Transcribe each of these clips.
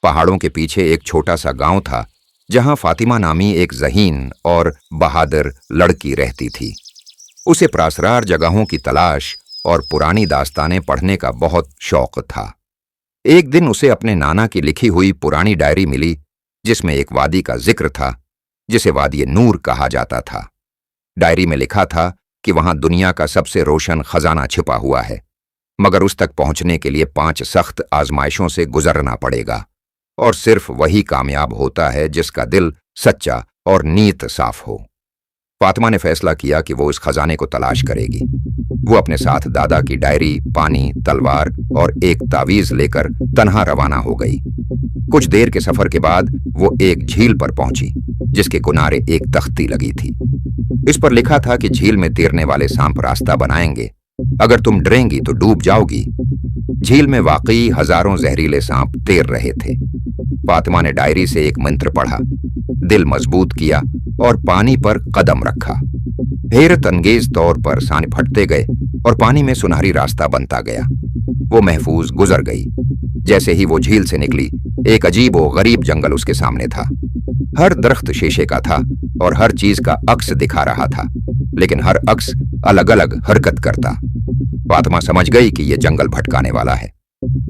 पहाड़ों के पीछे एक छोटा सा गांव था जहां फातिमा नामी एक ज़हीन और बहादुर लड़की रहती थी। उसे प्रासरार जगहों की तलाश और पुरानी दास्तानें पढ़ने का बहुत शौक था। एक दिन उसे अपने नाना की लिखी हुई पुरानी डायरी मिली जिसमें एक वादी का जिक्र था जिसे वादी नूर कहा जाता था। डायरी में लिखा था कि वहां दुनिया का सबसे रोशन खजाना छिपा हुआ है, मगर उस तक पहुंचने के लिए 5 सख्त आजमाइशों से गुजरना पड़ेगा और सिर्फ वही कामयाब होता है जिसका दिल सच्चा और नीयत साफ हो। फातिमा ने फैसला किया कि वो इस खजाने को तलाश करेगी। वो अपने साथ दादा की डायरी, पानी, तलवार और एक तावीज लेकर तन्हा रवाना हो गई। कुछ देर के सफर के बाद वो एक झील पर पहुंची जिसके किनारे एक तख्ती लगी थी। इस पर लिखा था कि झील में तैरने वाले सांप रास्ता बनाएंगे, अगर तुम डरेंगी तो डूब जाओगी। झील में वाकई हजारों जहरीले सांप तैर रहे थे। फातिमा ने डायरी से एक मंत्र पढ़ा, दिल मजबूत किया और पानी पर कदम रखा। हैरत अंगेज तौर पर सांप फटते गए और पानी में सुनहरी रास्ता बनता गया। वो महफूज गुजर गई। जैसे ही वो झील से निकली, एक अजीब व गरीब जंगल उसके सामने था। हर दरख्त शीशे का था और हर चीज का अक्स दिखा रहा था, लेकिन हर अक्स अलग अलग हरकत करता। फातिमा समझ गई कि यह जंगल भटकाने वाला है।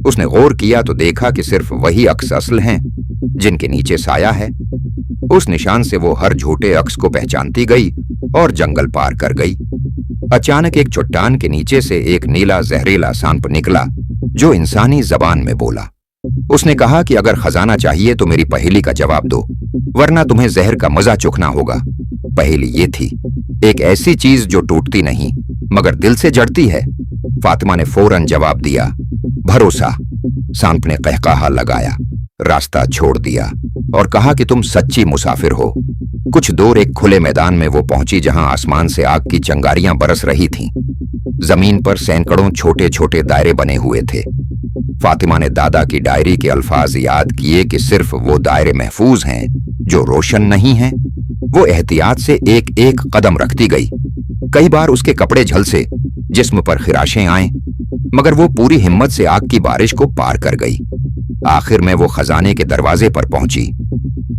उसने गौर किया तो देखा कि सिर्फ वही अक्स असल हैं जिनके नीचे साया है। उस निशान से वो हर झूठे अक्स को पहचानती गई और जंगल पार कर गई। अचानक एक चट्टान के नीचे से एक नीला जहरीला सांप निकला जो इंसानी जबान में बोला। उसने कहा कि अगर खजाना चाहिए तो मेरी पहेली का जवाब दो, वरना तुम्हें जहर का मजा चखना होगा। पहेली ये थी, एक ऐसी चीज जो टूटती नहीं मगर दिल से जड़ती है। फातिमा ने फौरन जवाब दिया, भरोसा। सांप ने कहकाहा लगाया, रास्ता छोड़ दिया और कहा कि तुम सच्ची मुसाफिर हो। कुछ दूर एक खुले मैदान में वो पहुंची जहां आसमान से आग की चिंगारियां बरस रही थीं। जमीन पर सैकड़ों छोटे छोटे दायरे बने हुए थे। फातिमा ने दादा की डायरी के अल्फाज याद किए कि सिर्फ वो दायरे महफूज हैं जो रोशन नहीं हैं। वो एहतियात से एक एक कदम रखती गई। कई बार उसके कपड़े झलसे, जिस्म पर खिराशें आए, मगर वो पूरी हिम्मत से आग की बारिश को पार कर गई। आखिर में वो खजाने के दरवाजे पर पहुंची।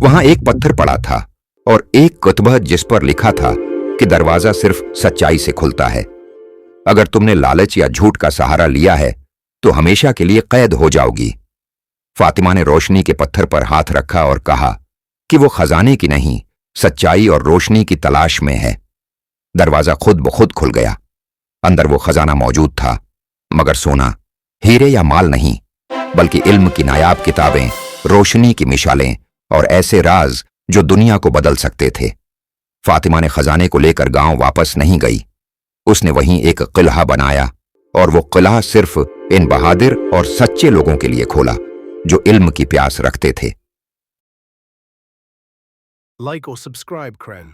वहां एक पत्थर पड़ा था और एक कुतबा जिस पर लिखा था कि दरवाजा सिर्फ सच्चाई से खुलता है। अगर तुमने लालच या झूठ का सहारा लिया है तो हमेशा के लिए कैद हो जाओगी। फातिमा ने रोशनी के पत्थर पर हाथ रखा और कहा कि वो खजाने की नहीं, सच्चाई और रोशनी की तलाश में है। दरवाजा खुद ब खुद खुल गया। अंदर वो खजाना मौजूद था, मगर सोना, हीरे या माल नहीं, बल्कि इल्म की नायाब किताबें, रोशनी की मिसालें और ऐसे राज जो दुनिया को बदल सकते थे। फातिमा ने खजाने को लेकर गांव वापस नहीं गई। उसने वहीं एक किला बनाया और वो किला सिर्फ इन बहादुर और सच्चे लोगों के लिए खोला जो इल्म की प्यास रखते थे। Like or subscribe, Kren.